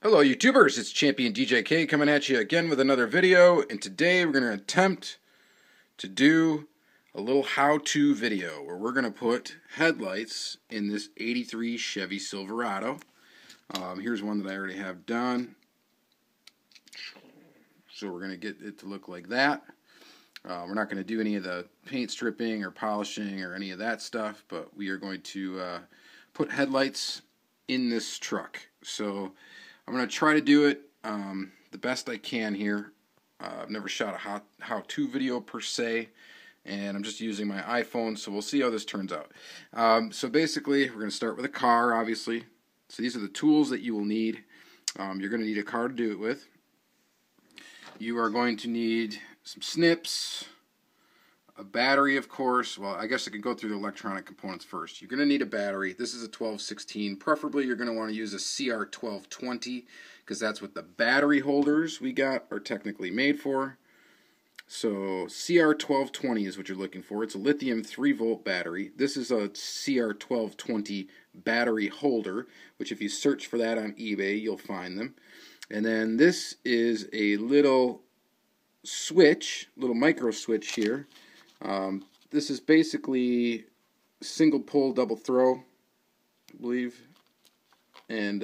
Hello YouTubers, it's Championdjk coming at you again with another video, and today we're going to attempt to do a little how-to video where we're going to put headlights in this 83 Chevy Silverado. Here's one that I already have done. So we're going to get it to look like that. We're not going to do any of the paint stripping or polishing or any of that stuff, but we are going to put headlights in this truck. So I'm going to try to do it the best I can here. I've never shot a how-to video per se, and I'm just using my iPhone, so we'll see how this turns out. So basically, we're going to start with a car, obviously. So these are the tools that you will need. You're going to need a car to do it with. You are going to need some snips, a battery, of course. Well, I guess I could go through the electronic components first. You're going to need a battery. This is a 1216. Preferably, you're going to want to use a CR1220 because that's what the battery holders we got are technically made for. So CR1220 is what you're looking for. It's a lithium 3-volt battery. This is a CR1220 battery holder, which if you search for that on eBay, you'll find them. And then this is a little switch, little micro switch here. This is basically single pull, double throw, I believe. And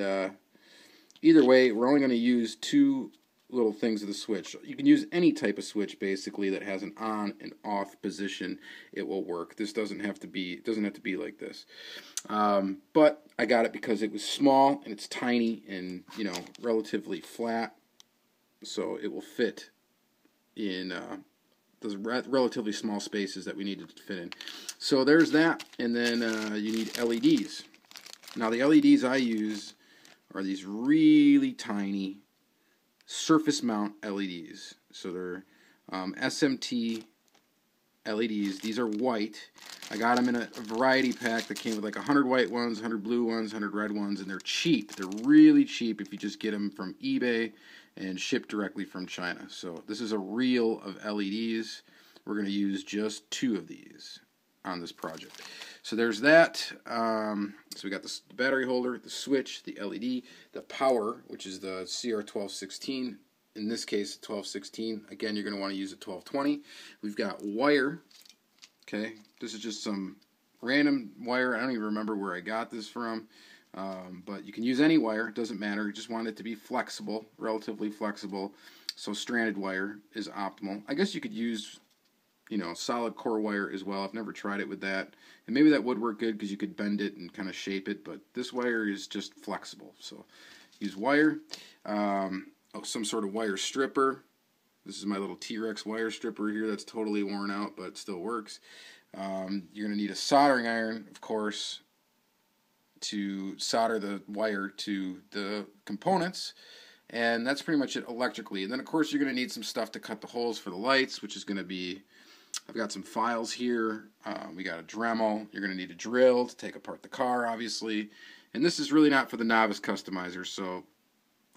either way, we're only going to use two little things of the switch. You can use any type of switch basically that has an on and off position. It will work. This doesn't have to be like this. But I got it because it was small and it's tiny and relatively flat, so it will fit in those relatively small spaces that we need to fit in. So there's that, and then you need LEDs. Now the LEDs I use are these really tiny surface mount LEDs. So they're SMT LEDs. These are white. I got them in a variety pack that came with like 100 white ones, 100 blue ones, 100 red ones, and they're cheap. They're really cheap if you just get them from eBay and shipped directly from China. So this is a reel of LEDs. We're going to use just 2 of these on this project. So there's that. So we got the battery holder, the switch, the LED, the power, which is the CR1216. In this case, 1216. Again, you're going to want to use a 1220. We've got wire. Okay, this is just some random wire. I don't even remember where I got this from. But you can use any wire. It doesn't matter. You just want it to be flexible, relatively flexible. So stranded wire is optimal. I guess you could use solid core wire as well. I've never tried it with that. And maybe that would work good because you could bend it and kind of shape it, but this wire is just flexible. So use wire. Some sort of wire stripper. This is my little T-Rex wire stripper here that's totally worn out, but still works. You're going to need a soldering iron, of course, to solder the wire to the components. And that's pretty much it electrically. And then, of course, you're going to need some stuff to cut the holes for the lights, which is going to be, I've got some files here. We got a Dremel. You're going to need a drill to take apart the car, obviously. And this is really not for the novice customizer, so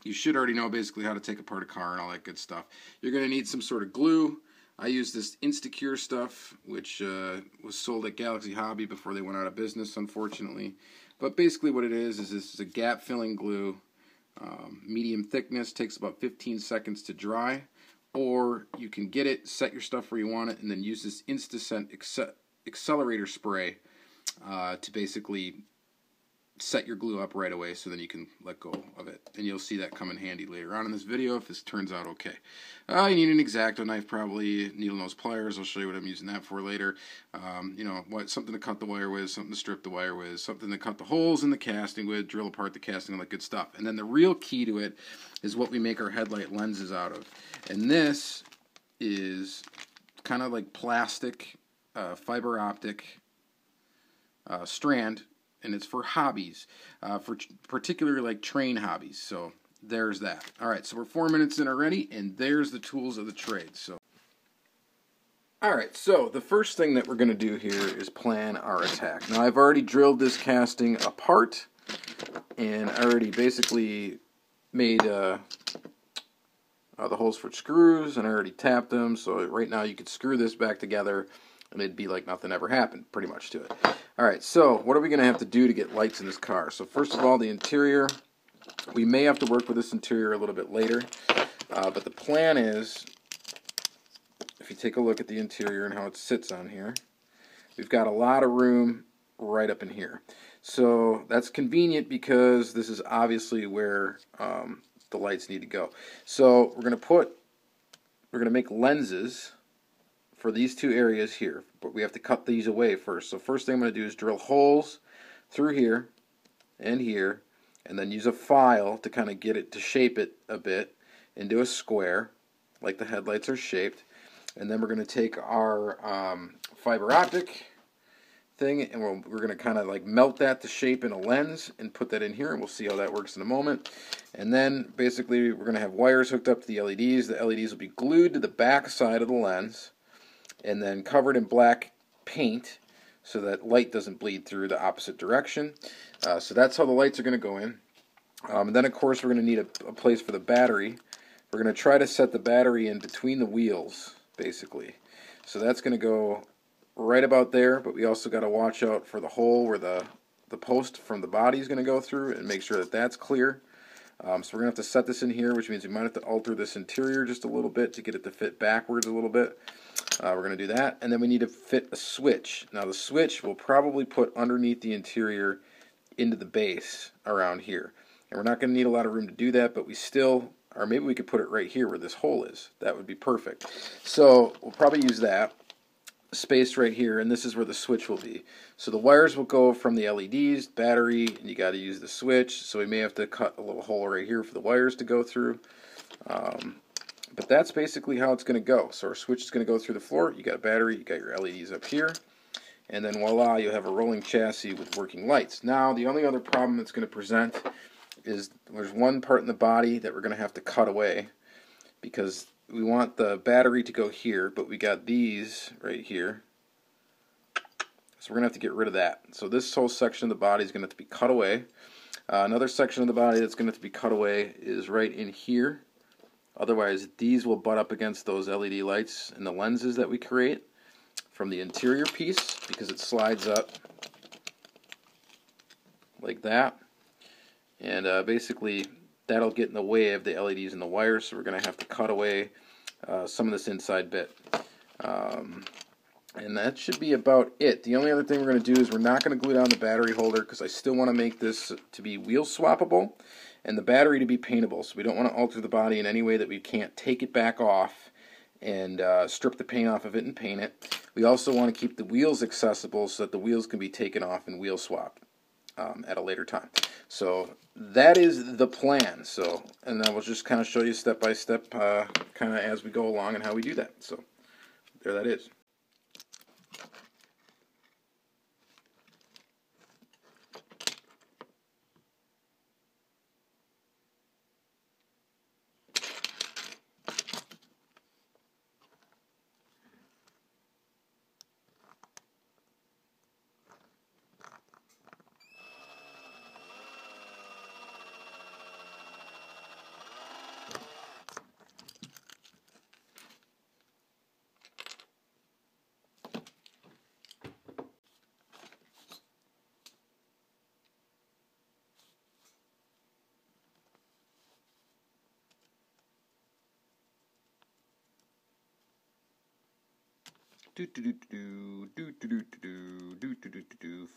you should already know basically how to take apart a car and all that good stuff. You're going to need some sort of glue. I use this Instacure stuff, which was sold at Galaxy Hobby before they went out of business, unfortunately. But basically what it is this is a gap-filling glue. Medium thickness, takes about 15 seconds to dry. Or you can get it, set your stuff where you want it, and then use this Instascent accelerator spray to basically set your glue up right away so then you can let go of it. And you'll see that come in handy later on in this video if this turns out okay. You need an X-Acto knife, probably needle nose pliers. I'll show you what I'm using that for later. Something to cut the wire with, something to strip the wire with, something to cut the holes in the casting with, drill apart the casting, all that good stuff. And then the real key to it is what we make our headlight lenses out of. And this is kind of like plastic, fiber optic strand. And it's for hobbies, for particularly like train hobbies. So there's that. All right, so we're 4 minutes in already, and there's the tools of the trade. So, all right, so the first thing that we're going to do here is plan our attack. Now, I've already drilled this casting apart, and I already basically made the holes for screws, and I already tapped them. So right now you could screw this back together, and it'd be like nothing ever happened, pretty much to it. Alright, so what are we going to have to do to get lights in this car? So first of all, the interior, We may have to work with this interior a little bit later, but the plan is, if you take a look at the interior and how it sits on here, we've got a lot of room right up in here. So that's convenient because this is obviously where the lights need to go. So we're going to make lenses for these two areas here, but we have to cut these away first. So first thing I'm going to do is drill holes through here and here, and then use a file to kind of get it to shape it a bit into a square like the headlights are shaped. And then we're going to take our fiber optic thing, and we're going to kind of like melt that to shape in a lens and put that in here, and we'll see how that works in a moment. And then basically we're going to have wires hooked up to the LEDs. The LEDs will be glued to the back side of the lens and then covered in black paint so that light doesn't bleed through the opposite direction. So that's how the lights are going to go in. And then of course we're going to need a place for the battery. We're going to try to set the battery in between the wheels, basically. So that's going to go right about there, but we also got to watch out for the hole where the post from the body is going to go through and make sure that that's clear. So we're going to have to set this in here, which means we might have to alter this interior just a little bit to get it to fit backwards a little bit. We're going to do that, and then we need to fit a switch. Now the switch we'll probably put underneath the interior into the base around here. And we're not going to need a lot of room to do that, but we still, or maybe we could put it right here where this hole is. That would be perfect. So we'll probably use that space right here, and this is where the switch will be. So the wires will go from the LEDs, battery, and you got to use the switch. So we may have to cut a little hole right here for the wires to go through. But that's basically how it's going to go. So our switch is going to go through the floor. You got a battery, you got your LEDs up here, and then voila, you have a rolling chassis with working lights. Now the only other problem that's going to present is there's one part in the body that we're going to have to cut away because we want the battery to go here, but we got these right here. So we're going to have to get rid of that. So this whole section of the body is going to have to be cut away. Another section of the body that's going to have to be cut away is right in here. Otherwise, these will butt up against those LED lights and the lenses that we create from the interior piece because it slides up like that. And basically, that'll get in the way of the LEDs and the wires, so we're going to have to cut away some of this inside bit. And that should be about it. The only other thing we're going to do is we're not going to glue down the battery holder because I still want to make this to be wheel swappable and the battery to be paintable. So we don't want to alter the body in any way that we can't take it back off and strip the paint off of it and paint it. We also want to keep the wheels accessible so that the wheels can be taken off and wheel swapped at a later time. So that is the plan. So, and I will just kind of show you step by step kind of as we go along and how we do that. So there that is.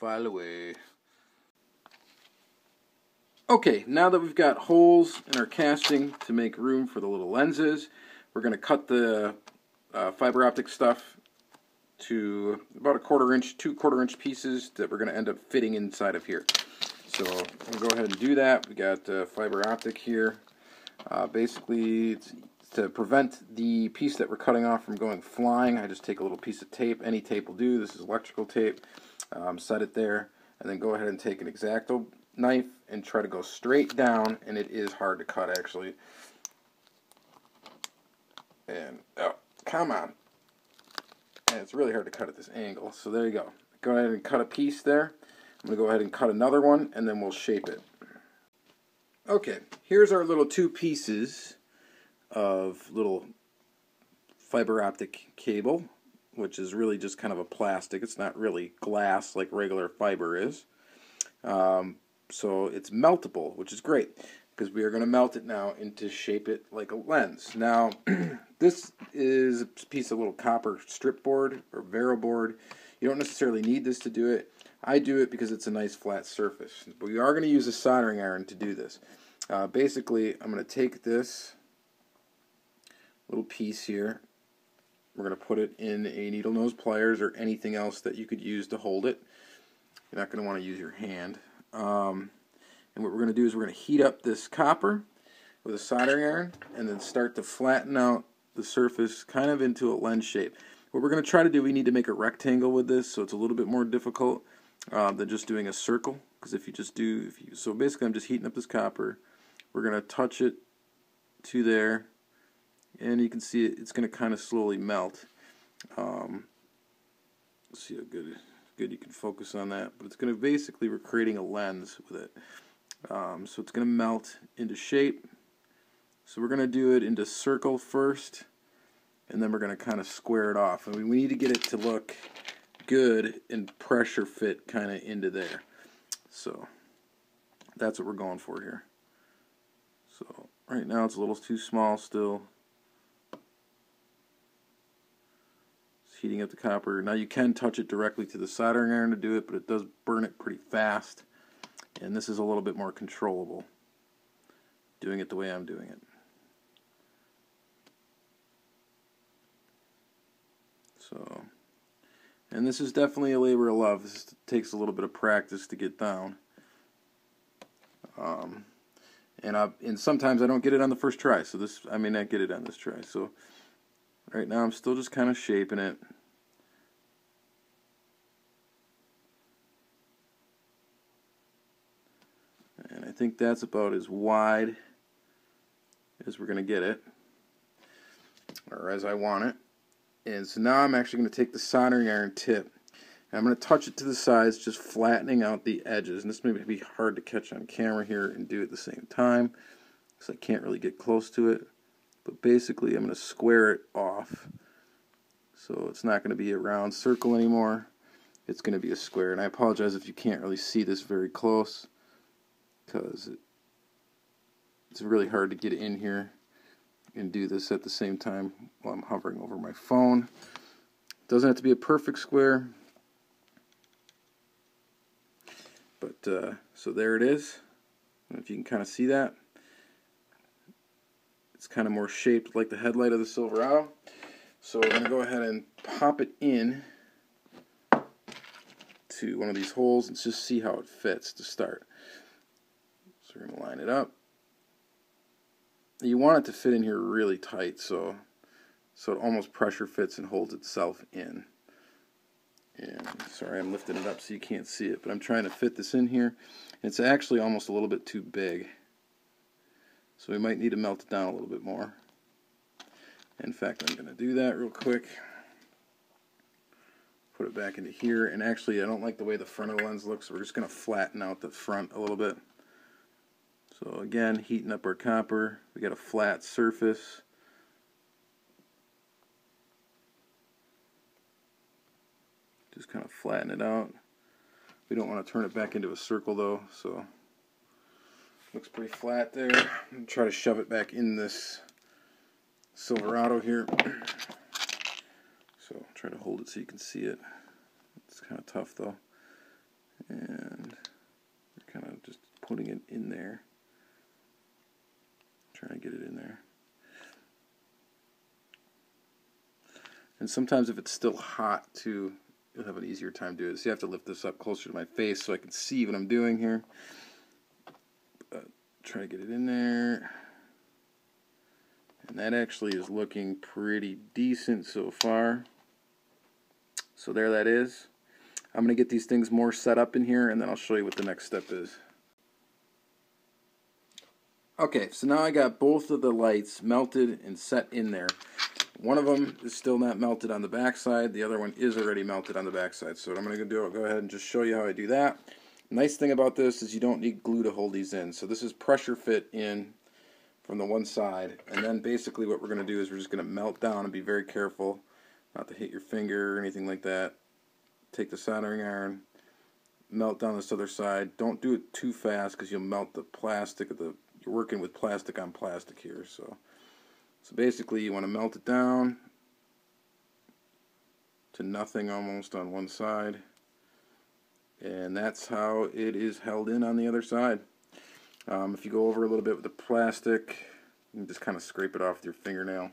File away. Okay, now that we've got holes in our casting to make room for the little lenses, we're going to cut the fiber optic stuff to about 1/4 inch, 2 1/4 inch pieces that we're going to end up fitting inside of here. So we'll go ahead and do that. We got fiber optic here. Basically, it's to prevent the piece that we're cutting off from going flying. I just take a little piece of tape. Any tape will do. This is electrical tape. Set it there, and then go ahead and take an X-Acto knife and try to go straight down, and it is hard to cut actually. And oh, come on. And it's really hard to cut at this angle. So there you go. Go ahead and cut a piece there. I'm going to go ahead and cut another one, and then we'll shape it. Okay, here's our little 2 pieces of little fiber optic cable, which is really just kind of a plastic. It's not really glass like regular fiber is. So it's meltable, which is great, because we are going to melt it now and to shape it like a lens. Now, this is a piece of little copper strip board or Vero board. You don't necessarily need this to do it. I do it because it's a nice flat surface. But we are going to use a soldering iron to do this. Basically, I'm going to take this little piece here. We're going to put it in a needle nose pliers or anything else that you could use to hold it. You're not going to want to use your hand. And what we're going to do is we're going to heat up this copper with a soldering iron and then start to flatten out the surface kind of into a lens shape. What we're going to try to do, we need to make a rectangle with this, so it's a little bit more difficult than just doing a circle. Because if you just do, so basically I'm just heating up this copper. We're going to touch it to there, and you can see it's going to kind of slowly melt. Let's see how good you can focus on that. But it's going to basically, we're creating a lens with it. So it's going to melt into shape. So we're going to do it into circle first, and then we're going to kind of square it off. I mean, we need to get it to look good and pressure fit kind of into there. So that's what we're going for here. So right now it's a little too small still. It's heating up the copper. Now you can touch it directly to the soldering iron to do it, but it does burn it pretty fast. And this is a little bit more controllable, doing it the way I'm doing it. So, and this is definitely a labor of love. This takes a little bit of practice to get down. And sometimes I don't get it on the first try, so I may not get it on this try. So right now I'm still just kind of shaping it. And I think that's about as wide as we're going to get it, or as I want it. And so now I'm actually going to take the soldering iron tip, and I'm going to touch it to the sides, just flattening out the edges. And this may be hard to catch on camera here and do at the same time, because I can't really get close to it. But basically I'm going to square it off. So it's not going to be a round circle anymore. It's going to be a square. And I apologize if you can't really see this very close, because it's really hard to get in here and do this at the same time while I'm hovering over my phone. It doesn't have to be a perfect square, but so there it is. I don't know if you can kind of see that. It's kind of more shaped like the headlight of the Silverado. So we're going to go ahead and pop it in to one of these holes and just see how it fits to start. So we're going to line it up. You want it to fit in here really tight, so it almost pressure fits and holds itself in. And sorry, I'm lifting it up so you can't see it, but I'm trying to fit this in here. And it's actually almost a little bit too big, so we might need to melt it down a little bit more. In fact, I'm going to do that real quick. Put it back into here, and actually I don't like the way the front of the lens looks, so we're just going to flatten out the front a little bit. So again, heating up our copper. We got a flat surface. Just kind of flatten it out. We don't want to turn it back into a circle though, so looks pretty flat there. I'm going to try to shove it back in this Silverado here. So try to hold it so you can see it. It's kind of tough though. And we're kind of just putting it in there. Trying to get it in there. And sometimes if it's still hot too, you'll have an easier time doing it. So you have to lift this up closer to my face so I can see what I'm doing here. Try to get it in there. And that actually is looking pretty decent so far. So there that is. I'm going to get these things more set up in here, and then I'll show you what the next step is. Okay, so now I got both of the lights melted and set in there. One of them is still not melted on the backside. The other one is already melted on the backside. So what I'm going to do, I'll go ahead and just show you how I do that. Nice thing about this is you don't need glue to hold these in. So this is pressure fit in from the one side. And then basically what we're going to do is we're just going to melt down and be very careful not to hit your finger or anything like that. Take the soldering iron, melt down this other side. Don't do it too fast because you'll melt the plastic of the. You're working with plastic on plastic here, so basically you want to melt it down to nothing almost on one side, and that's how it is held in on the other side. If you go over a little bit with the plastic, you can just kind of scrape it off with your fingernail.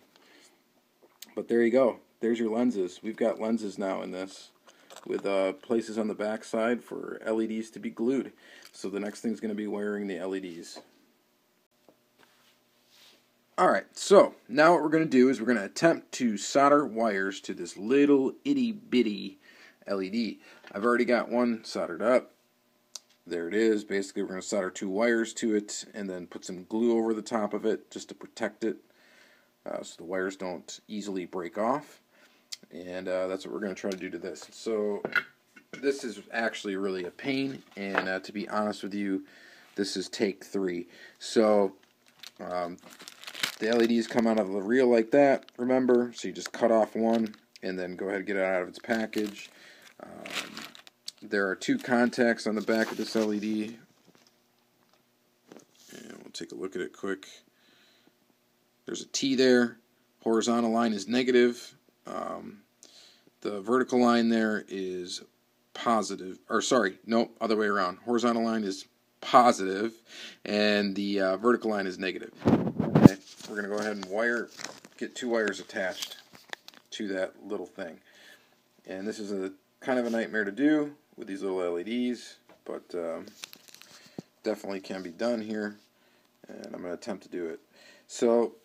But there you go. There's your lenses. We've got lenses now in this with places on the back side for LEDs to be glued. So the next thing is going to be wiring the LEDs. Alright, so now what we're going to do is we're going to attempt to solder wires to this little itty bitty LED. I've already got one soldered up. There it is. Basically, we're going to solder 2 wires to it and then put some glue over the top of it just to protect it so the wires don't easily break off. And that's what we're going to try to do to this. So this is actually really a pain, and to be honest with you, this is take 3. So the LEDs come out of the reel like that, remember, so you just cut off one and then go ahead and get it out of its package. There are 2 contacts on the back of this LED, and we'll take a look at it quick. There's a T there. Horizontal line is negative. The vertical line there is positive, or sorry, nope, other way around. Horizontal line is positive, and the vertical line is negative. Okay, we're going to go ahead and get 2 wires attached to that little thing. And this is a kind of a nightmare to do with these little LEDs, but definitely can be done here, and I'm going to attempt to do it. So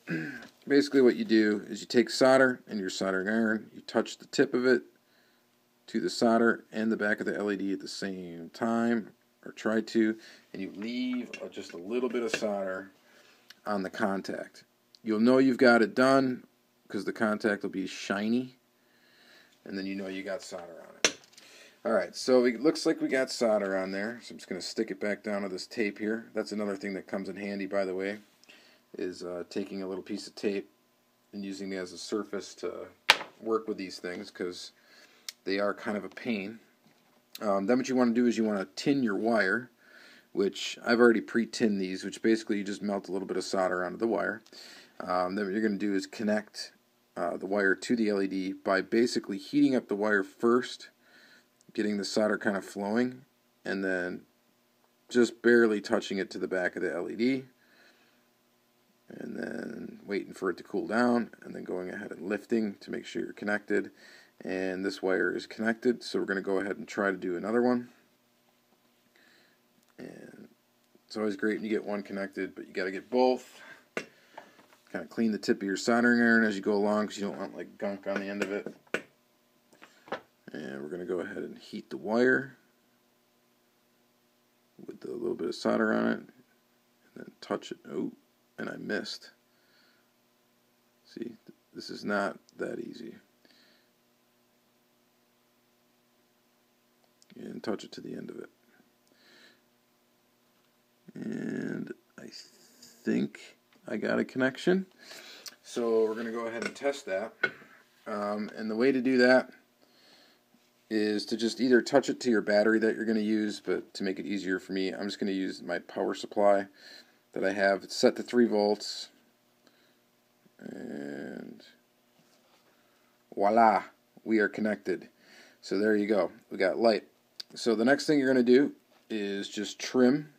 basically what you do is you take solder and your soldering iron, you touch the tip of it to the solder and the back of the LED at the same time, or try to, and you leave just a little bit of solder on the contact. You'll know you've got it done because the contact will be shiny, and then you know you got solder on it. Alright, so it looks like we got solder on there, so I'm just going to stick it back down to this tape here. That's another thing that comes in handy, by the way, is taking a little piece of tape and using it as a surface to work with these things, because they are kind of a pain. Then what you want to do is you want to tin your wire, which I've already pre-tinned these, which basically you just melt a little bit of solder onto the wire. Then what you're going to do is connect the wire to the LED by basically heating up the wire first, getting the solder kind of flowing, and then just barely touching it to the back of the LED, and then waiting for it to cool down, and then going ahead and lifting to make sure you're connected. And this wire is connected, so we're going to go ahead and try to do another one. And it's always great when you get one connected, but you got to get both. Kind of clean the tip of your soldering iron as you go along, because you don't want like gunk on the end of it. And we're going to go ahead and heat the wire with a little bit of solder on it, and then touch it. Oh, and I missed. See, this is not that easy. And touch it to the end of it. And I think I got a connection. So we're going to go ahead and test that. And the way to do that is to just either touch it to your battery that you're going to use, but to make it easier for me, I'm just going to use my power supply that I have. It's set to 3 volts. And voila, we are connected. So there you go. We got light. So the next thing you're going to do is just trim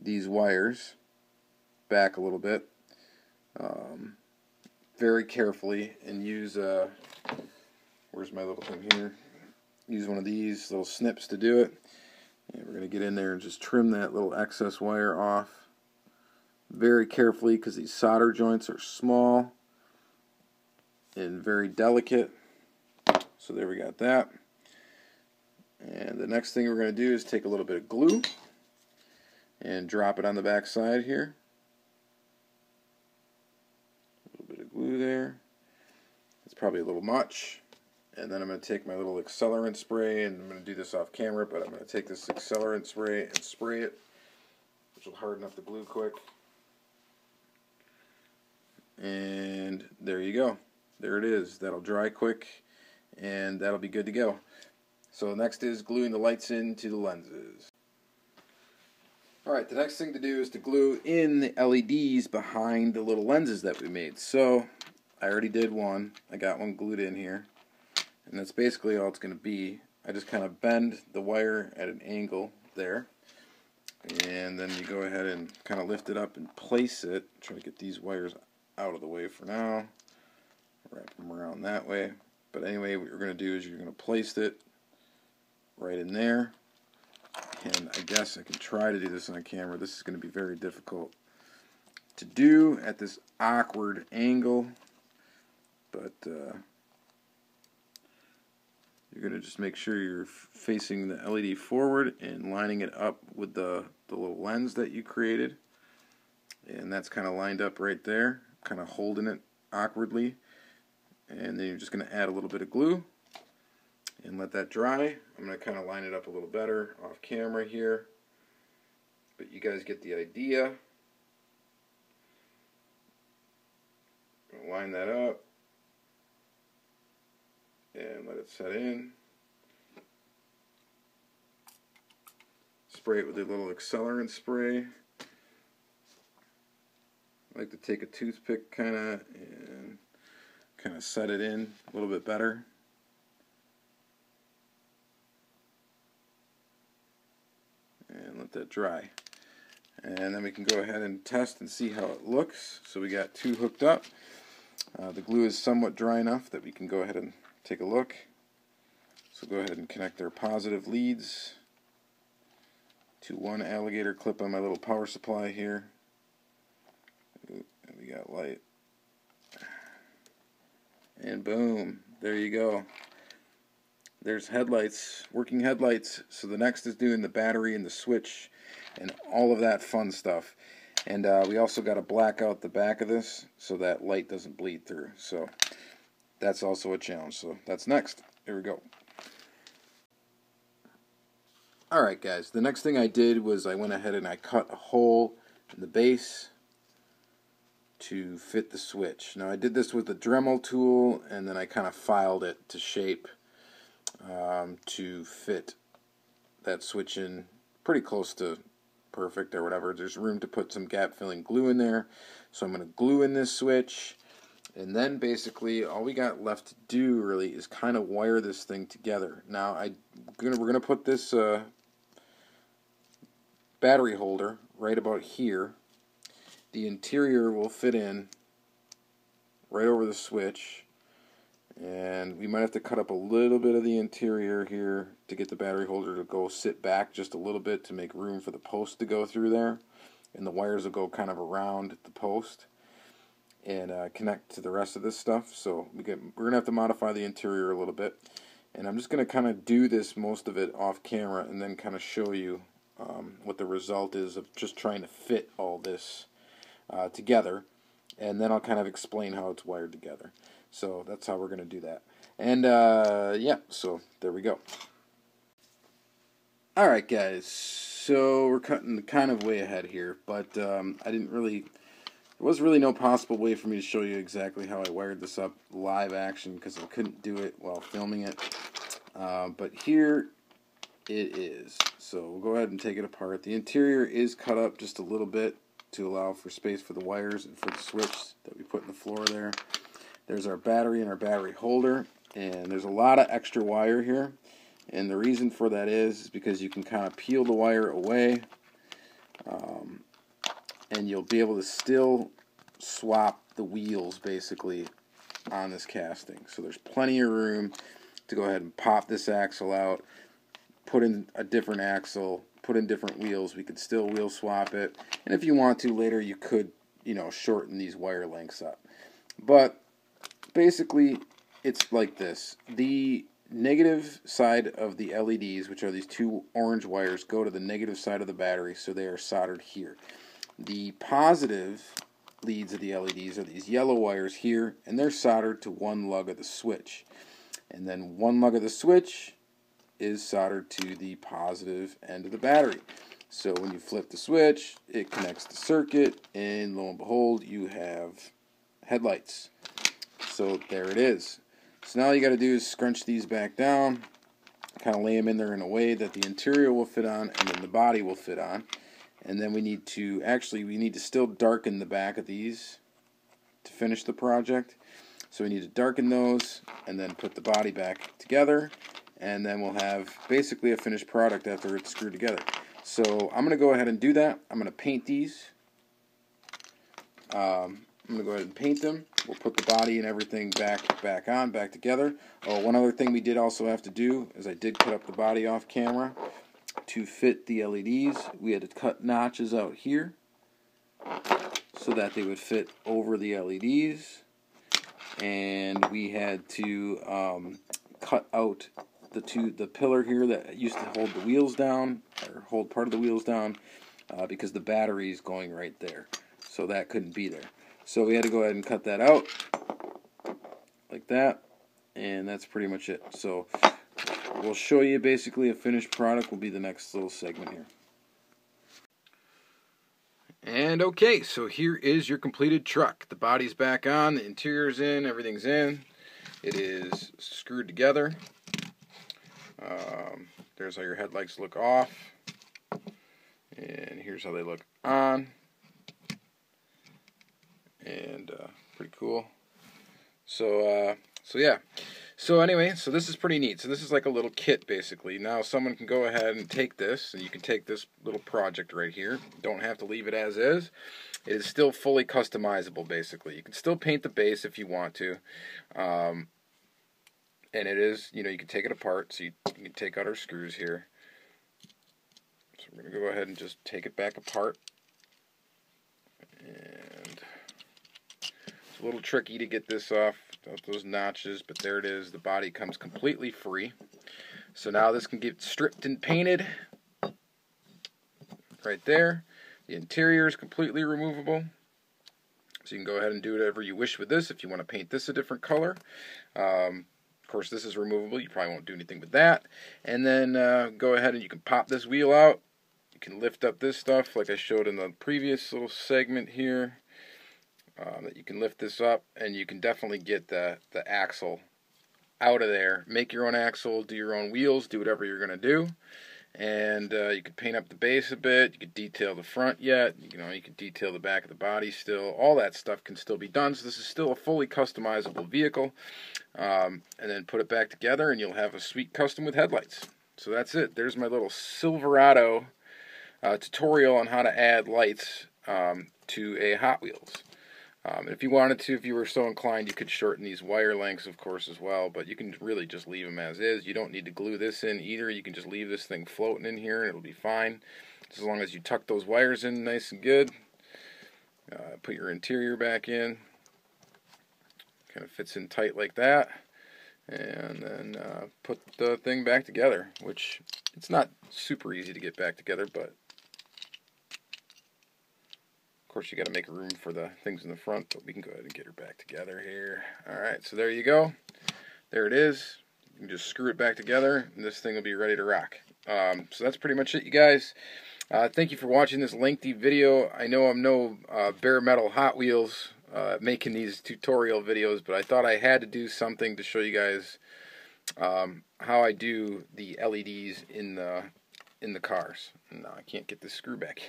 these wires back a little bit, very carefully, and use where's my little thing here? Use one of these little snips to do it. And we're going to get in there and just trim that little excess wire off very carefully, because these solder joints are small and very delicate. So there we got that. And the next thing we're going to do is take a little bit of glue and drop it on the back side here. A little bit of glue there. It's probably a little much. And then I'm going to take my little accelerant spray, and I'm going to do this off camera, but I'm going to take this accelerant spray and spray it, which will harden up the glue quick. And there you go. There it is. That'll dry quick, and that'll be good to go. So next is gluing the lights into the lenses. Alright, the next thing to do is to glue in the LEDs behind the little lenses that we made. So, I already did one. I got one glued in here. And that's basically all it's going to be. I just kind of bend the wire at an angle there. And then you go ahead and kind of lift it up and place it. Try to get these wires out of the way for now. Wrap them around that way. But anyway, what you're going to do is you're going to place it right in there. And I guess I can try to do this on camera. This is going to be very difficult to do at this awkward angle. But you're going to just make sure you're facing the LED forward and lining it up with the little lens that you created. And that's kind of lined up right there, kind of holding it awkwardly. And then you're just going to add a little bit of glue and let that dry. I'm going to kind of line it up a little better off camera here, but you guys get the idea. Line that up and let it set in. Spray it with a little accelerant spray. I like to take a toothpick and kind of set it in a little bit better. And let that dry. And then we can go ahead and test and see how it looks. So we got two hooked up. The glue is somewhat dry enough that we can go ahead and take a look. So go ahead and connect our positive leads to one alligator clip on my little power supply here. And we got light. And boom, there you go. There's headlights, working headlights. So the next is doing the battery and the switch and all of that fun stuff. And we also got to black out the back of this so that light doesn't bleed through. So that's also a challenge. So that's next. Here we go. Alright guys, the next thing I did was I went ahead and I cut a hole in the base to fit the switch. Now I did this with the Dremel tool and then I kind of filed it to shape to fit that switch in pretty close to perfect or whatever. There's room to put some gap filling glue in there, so I'm going to glue in this switch, and then basically all we got left to do really is kind of wire this thing together. Now we're going to put this battery holder right about here. The interior will fit in right over the switch, and we might have to cut up a little bit of the interior here to get the battery holder to go sit back just a little bit to make room for the post to go through there, and the wires will go kind of around the post and connect to the rest of this stuff. So we're gonna have to modify the interior a little bit, and I'm just gonna kind of do this most of it off camera and then kind of show you what the result is of just trying to fit all this together, and then I'll kind of explain how it's wired together. So that's how we're going to do that. And yeah, so there we go. Alright guys, so we're cutting kind of way ahead here, but there was really no possible way for me to show you exactly how I wired this up live action because I couldn't do it while filming it. But here it is. So we'll go ahead and take it apart. The interior is cut up just a little bit to allow for space for the wires and for the switch that we put in the floor there. There's our battery and our battery holder, and there's a lot of extra wire here, and the reason for that is because you can kind of peel the wire away, and you'll be able to still swap the wheels basically on this casting. So there's plenty of room to go ahead and pop this axle out, put in a different axle, put in different wheels. We could still wheel swap it, and if you want to later you could, shorten these wire lengths up. But basically it's like this. The negative side of the LEDs, which are these two orange wires, go to the negative side of the battery, so they are soldered here. The positive leads of the LEDs are these yellow wires here, and they're soldered to one lug of the switch. And then one lug of the switch is soldered to the positive end of the battery. So when you flip the switch, it connects the circuit, and lo and behold, you have headlights. So there it is. So now all you got to do is scrunch these back down, kind of lay them in there in a way that the interior will fit on and then the body will fit on. And then we need to still darken the back of these to finish the project. So we need to darken those and then put the body back together, and then we'll have basically a finished product after it's screwed together. So I'm going to go ahead and do that. I'm going to paint these. I'm going to go ahead and paint them. We'll put the body and everything back together. Oh, one other thing we did also have to do is I did cut up the body off camera to fit the LEDs. We had to cut notches out here so that they would fit over the LEDs. And we had to cut out the pillar here that used to hold the wheels down, or hold part of the wheels down, because the battery is going right there. So that couldn't be there. So we had to go ahead and cut that out like that, and that's pretty much it. So we'll show you basically a finished product will be the next little segment here. And okay, so here is your completed truck. The body's back on, the interior's in, everything's in. It is screwed together. There's how your headlights look off. And here's how they look on. And pretty cool. So yeah. So anyway, so this is pretty neat. So this is like a little kit basically. Now someone can go ahead and take this, and you can take this little project right here. You don't have to leave it as is. It is still fully customizable basically. You can still paint the base if you want to. And it is, you know, you can take it apart. So you can take out our screws here. So we're going to go ahead and just take it back apart. And it's a little tricky to get this off those notches, but there it is. The body comes completely free. So now this can get stripped and painted right there. The interior is completely removable. So you can go ahead and do whatever you wish with this. If you want to paint this a different color. Of course, this is removable. You probably won't do anything with that. And then go ahead and you can pop this wheel out. You can lift up this stuff like I showed in the previous little segment here. That you can lift this up, and you can definitely get the axle out of there. Make your own axle, do your own wheels, do whatever you're going to do. And you could paint up the base a bit. You could detail the front yet. You can detail the back of the body still. All that stuff can still be done. So this is still a fully customizable vehicle. And then put it back together, and you'll have a sweet custom with headlights. So that's it. There's my little Silverado tutorial on how to add lights to a Hot Wheels. If you wanted to, if you were so inclined, you could shorten these wire lengths, of course, as well. But you can really just leave them as is. You don't need to glue this in either. You can just leave this thing floating in here, and it'll be fine. Just as long as you tuck those wires in nice and good. Put your interior back in. Kind of fits in tight like that. And then put the thing back together, which it's not super easy to get back together, but of course you got to make room for the things in the front, but we can go ahead and get her back together here. Alright, so there you go. There it is. You can just screw it back together, and this thing will be ready to rock. So that's pretty much it, you guys. Thank you for watching this lengthy video. I know I'm no bare metal Hot Wheels making these tutorial videos, but I thought I had to do something to show you guys how I do the LEDs in the cars. No, I can't get this screw back.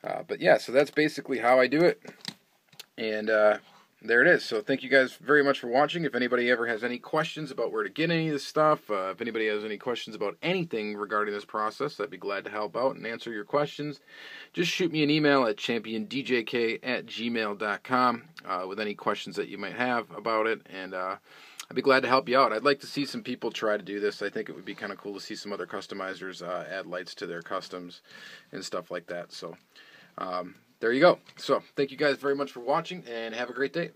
But yeah, so that's basically how I do it. And there it is. So thank you guys very much for watching. If anybody ever has any questions about where to get any of this stuff, if anybody has any questions about anything regarding this process, I'd be glad to help out and answer your questions. Just shoot me an email at championdjk@gmail.com with any questions that you might have about it, and I'd be glad to help you out. I'd like to see some people try to do this. I think it would be kind of cool to see some other customizers add lights to their customs and stuff like that. So there you go. So thank you guys very much for watching, and have a great day.